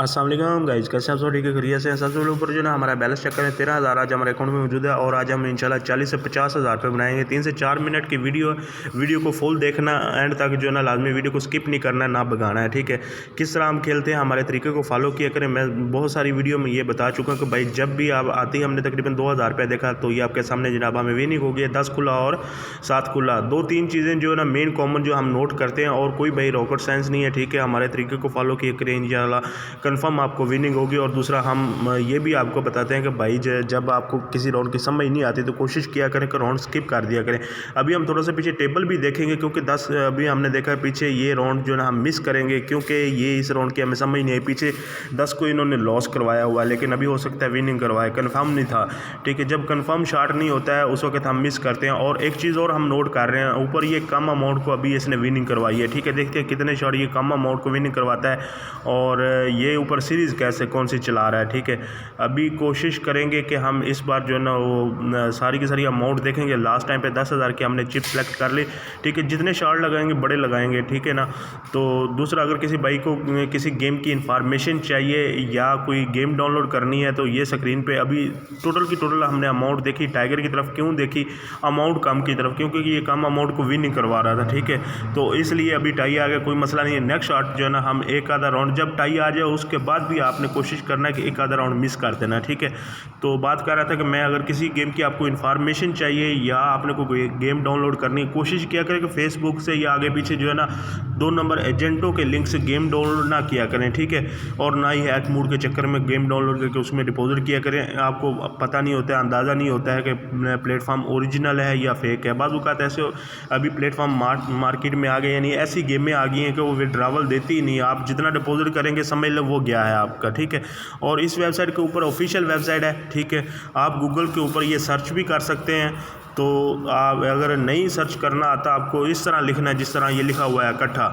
अस्सलाम वालेकुम गाइस, कैसे आप सब ठीक है? खैरियत से हैं? सबसे ऊपर जो ना हमारा बैलेंस चेक करें 13,000 आज हमारे अकाउंट में मौजूद है और आज हम इंशाल्लाह 40 से 50,000 रुपये बनाएंगे। 3 से 4 मिनट की वीडियो को फुल देखना, एंड तक जो है ना लाजमी वीडियो को स्किप नहीं करना, ना भगाना है, ठीक है। किस तरह हम खेलते हैं, हमारे तरीके को फॉलो किया करें। मैं बहुत सारी वीडियो में ये बता चुका हूँ कि भाई जब भी आप आती है, हमने तकरीबन 2,000 रुपये देखा तो ये आपके सामने जनाब हमें विनिंग हो गई है 10 खुला और 7 खुला। 2-3 चीज़ें जो है ना मेन कॉमन जो हम नोट करते हैं, और कोई भाई रॉकेट साइंस नहीं है, ठीक है। हमारे तरीके को फॉलो किया करें, इंशाल्लाह कन्फर्म आपको विनिंग होगी। और दूसरा हम ये भी आपको बताते हैं कि भाई जब आपको किसी राउंड की समझ नहीं आती तो कोशिश किया करें कि राउंड स्किप कर दिया करें। अभी हम थोड़ा सा पीछे टेबल भी देखेंगे, क्योंकि 10 अभी हमने देखा है पीछे ये राउंड जो है ना हम मिस करेंगे, क्योंकि ये इस राउंड की हमें समझ नहीं आई। पीछे 10 को इन्होंने लॉस करवाया हुआ है, लेकिन अभी हो सकता है विनिंग करवाए, कन्फर्म नहीं था, ठीक है। जब कन्फर्म शॉट नहीं होता है उस वक्त हम मिस करते हैं। और एक चीज़ और हम नोट कर रहे हैं, ऊपर ये कम अमाउंट को अभी इसने विनिंग करवाई है, ठीक है। देखते हैं कितने शॉट ये कम अमाउंट को विनिंग करवाता है, और ये ऊपर सीरीज़ कैसे कौन सी चला रहा है, ठीक है। अभी कोशिश करेंगे कि हम इस बार जो है ना वो सारी की सारी अमाउंट देखेंगे। लास्ट टाइम पे 10,000 की हमने चिप सेलेक्ट कर ली, ठीक है। जितने शॉट लगाएंगे बड़े लगाएंगे, ठीक है ना। तो दूसरा, अगर किसी भाई को किसी गेम की इंफॉर्मेशन चाहिए या कोई गेम डाउनलोड करनी है तो ये स्क्रीन पे अभी टोटल की टोटल हमने अमाउंट देखी। टाइगर की तरफ क्यों देखी अमाउंट कम की तरफ? क्योंकि ये कम अमाउंट को विन नहीं करवा रहा था, ठीक है। तो इसलिए अभी टाई आ गया, कोई मसला नहीं है। नेक्स्ट शॉट जो है ना हम एक आधा राउंड जब टाई आ जाए उसके बाद भी आपने कोशिश करना है कि एक आधा राउंड मिस कर देना, ठीक है। तो बात कर रहा था कि मैं अगर किसी गेम की आपको इन्फॉर्मेशन चाहिए या आपने कोई गेम डाउनलोड करनी, कोशिश किया करें कि फेसबुक से या आगे पीछे जो है ना 2 नंबर एजेंटों के लिंक से गेम डाउनलोड ना किया करें, ठीक है। और ना ही हैक मूड के चक्कर में गेम डाउनलोड करके उसमें डिपॉजिट किया करें। आपको पता नहीं होता है, अंदाज़ा नहीं होता है कि प्लेटफॉर्म ओरिजिनल है या फेक है। बाज़ औक़ात ऐसे अभी प्लेटफॉर्म मार्केट में आ गए, यानी ऐसी गेमें आ गई हैं कि वो विड्रावल देती ही नहीं। आप जितना डिपॉजिट करेंगे समझ लो वो गया है आपका, ठीक है। और इस वेबसाइट के ऊपर ऑफिशियल वेबसाइट है, ठीक है। आप गूगल के ऊपर ये सर्च भी कर सकते हैं। तो आप अगर नहीं सर्च करना आता, आपको इस तरह लिखना है जिस तरह ये लिखा हुआ है, इकट्ठा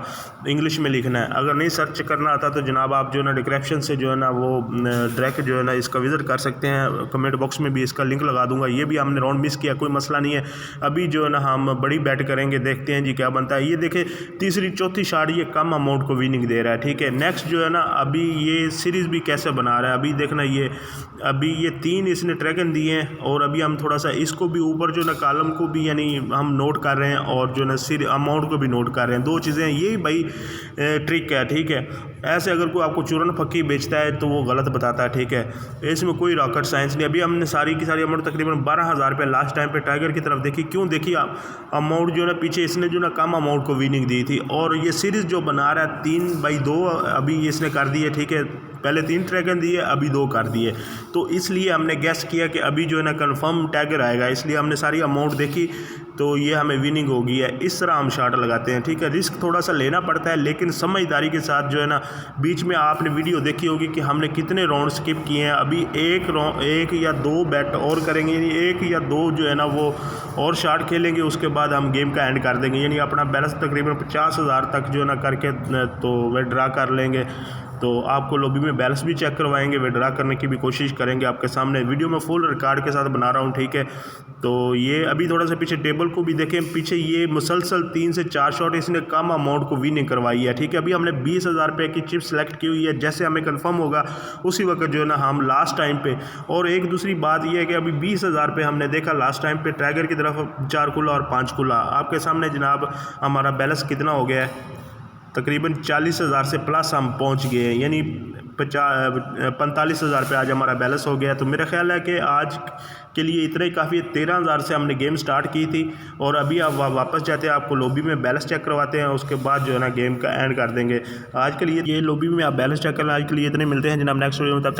इंग्लिश में लिखना है। अगर नहीं सर्च करना आता तो जनाब आप जो है ना डिस्क्रिप्शन से जो है ना वो डायरेक्ट जो है ना इसका विजिट कर सकते हैं। कमेंट बॉक्स में भी इसका लिंक लगा दूंगा। ये भी हमने राउंड मिस किया, कोई मसला नहीं है। अभी जो है ना हम बड़ी बैट करेंगे, देखते हैं जी क्या बनता है। ये देखें तीसरी चौथी शॉट ये कम अमाउंट को विनिंग दे रहा है, ठीक है। नेक्स्ट जो है ना अभी ये सीरीज़ भी कैसे बना रहा है, अभी देखना। ये अभी ये 3 इसने ड्रैगन दिए हैं, और अभी हम थोड़ा सा इसको भी ऊपर जो ना कॉलम को भी यानी हम नोट कर रहे हैं, और जो ना सिर अमाउंट को भी नोट कर रहे हैं। 2 चीज़ें यही भाई ट्रिक है, ठीक है। ऐसे अगर कोई आपको चूरन फक्की बेचता है तो वो गलत बताता है, ठीक है। इसमें कोई रॉकेट साइंस नहीं। अभी हमने सारी की सारी अमाउंट तकरीबन 12,000 रुपये लास्ट टाइम पे टाइगर की तरफ देखी। क्यों देखी अमाउंट जो है ना पीछे इसने जो ना कम अमाउंट को विनिंग दी थी, और ये सीरीज़ जो बना रहा है 3/2 अभी इसने कर दी है, ठीक है। पहले 3 ड्रैगन दिए, अभी 2 कर दिए। तो इसलिए हमने गेस किया कि अभी जो है ना कंफर्म टाइगर आएगा, इसलिए हमने सारी अमाउंट देखी तो ये हमें विनिंग हो गई है। इस तरह हम शॉट लगाते हैं, ठीक है। रिस्क थोड़ा सा लेना पड़ता है, लेकिन समझदारी के साथ जो है ना। बीच में आपने वीडियो देखी होगी कि हमने कितने राउंड स्किप किए हैं। अभी एक या 2 बैट और करेंगे, यानी 1 या 2 जो है ना वो और शॉट खेलेंगे, उसके बाद हम गेम का एंड कर देंगे। यानी अपना बैलेंस तकरीबन 50,000 तक जो है ना करके तो विड्रा कर लेंगे। तो आपको लॉबी में बैलेंस भी चेक करवाएंगे, विड्रा करने की भी कोशिश करेंगे आपके सामने। वीडियो में फुल रिकॉर्ड के साथ बना रहा हूँ, ठीक है। तो ये अभी थोड़ा सा पीछे टेबल को भी देखें, पीछे ये मुसलसल 3 से 4 शॉट इसने कम अमाउंट को विनिंग करवाई है, ठीक है। अभी हमने 20,000 रुपये की चिप सेलेक्ट की हुई है। जैसे हमें कंफर्म होगा उसी वक्त जो है ना हम लास्ट टाइम पे। और एक दूसरी बात यह है कि अभी 20,000 रुपये हमने देखा लास्ट टाइम पे टाइगर की तरफ 4 खुला और 5 खुला। आपके सामने जनाब हमारा बैलेंस कितना हो गया है, तकरीबन 40,000 से प्लस हम पहुंच गए हैं, यानी 45,000 रुपये आज हमारा बैलेंस हो गया। तो मेरा ख्याल है कि आज के लिए इतना ही काफ़ी है। 13,000 से हमने गेम स्टार्ट की थी, और अभी आप वापस जाते हैं, आपको लॉबी में बैलेंस चेक करवाते हैं, उसके बाद जो है ना गेम का एंड कर देंगे। आज के लिए ये लॉबी में आप बैलेंस चेक करना। आज के लिए इतने मिलते हैं जनाब नेक्स्ट वीडियो में। तब